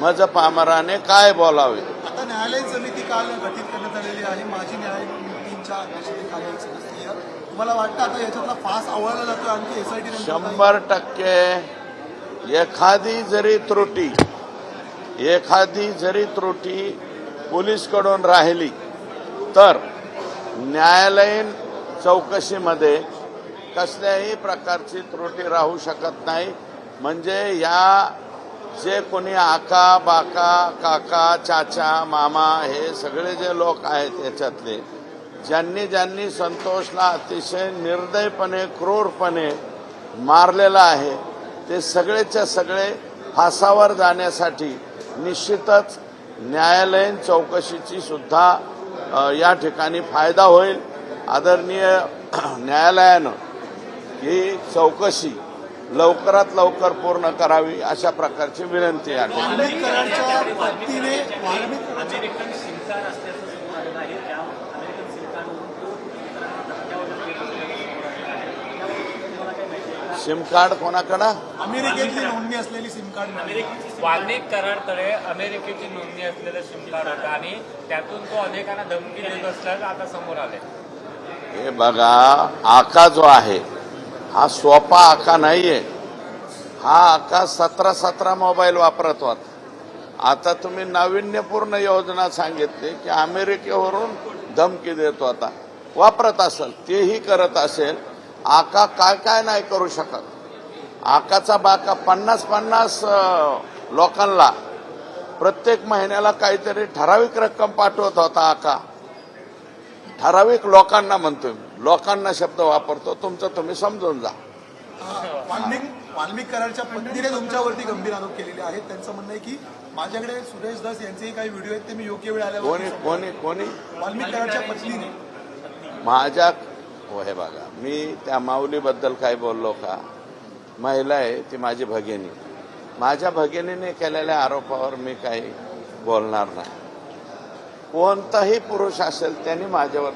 मज पामराने काय बोलावे। आता न्यायालयीन समिती काल गठीत करण्यात आलेली आहे, माजी न्यायमूर्तींच्या अध्यक्षतेखाली एक सदस्यीय। तुम्हाला वाटतं आता याच्यातला फास आवळला जातो आणखी एसआयटी 100% एखादी जरी त्रुटी पोलीसकडून राहिली तर न्यायालयीन चौकशीमध्ये कसल्याही प्रकारची त्रुटी राहू शकत नाही। म्हणजे या जे कोणी आका बाका काका चाचा मामा हे सगळे जे लोक आहेत याच्यातले ज्यांनी संतोषला अतिशय निर्दयपणे क्रूरपणे मारलेला आहे ते सगळेच्या सगळे फासावर जाण्यासाठी निश्चितच न्यायालयीन चौकशीची सुद्धा या ठिकाणी फायदा होईल। आदरणीय न्यायालयानं ही चौकशी लवकरात लवकर पूर्ण करावी अशा प्रकारची विनंती आहे। सिम कार्ड कोणाकडं? अमेरिकेतली नोंदणी असलेली सिम कार्ड वाल्मिक कराडकडे अमेरिकेची नोंदणी असलेलं सिम कार्ड होतं आणि त्यातून तो अनेकांना धमकी देत असल्याचं आता समोर आलंय। हे बघा, आका जो आहे हा सोपा आका नाहीये। हा आका 17 मोबाईल वापरत होता। आता तुम्ही नाविन्यपूर्ण योजना सांगितली की अमेरिकेवरून धमकी देत होता, वापरत असेल तेही करत असेल। आका काय नाही करू शकत। आकाचा बाका 50 लोकांना प्रत्येक महिन्याला काहीतरी ठराविक रक्कम पाठवत होता। आका ठराविक लोकांना म्हणतोय, लोकांना शब्द वापरतो, तुमचं तुम्ही समजून जा। वाल्मिक कराडच्या पत्नीने तुमच्यावरती गंभीर आरोप केलेले आहेत। त्यांचं म्हणणं आहे की माझ्याकडे सुरेश दास यांचेही काही व्हिडिओ आहेत, ते मी योग्य वेळ आल्यावर कोणी वाल्मिक कराडच्या पत्नीने माझ्या हे बघा, मी त्या माऊलीबद्दल काय बोललो का? महिला आहे ती माझी भगिनी, माझ्या भगिनीने केलेल्या आरोपावर मी काही बोलणार नाही। कोणताही पुरुष असेल त्यांनी माझ्यावर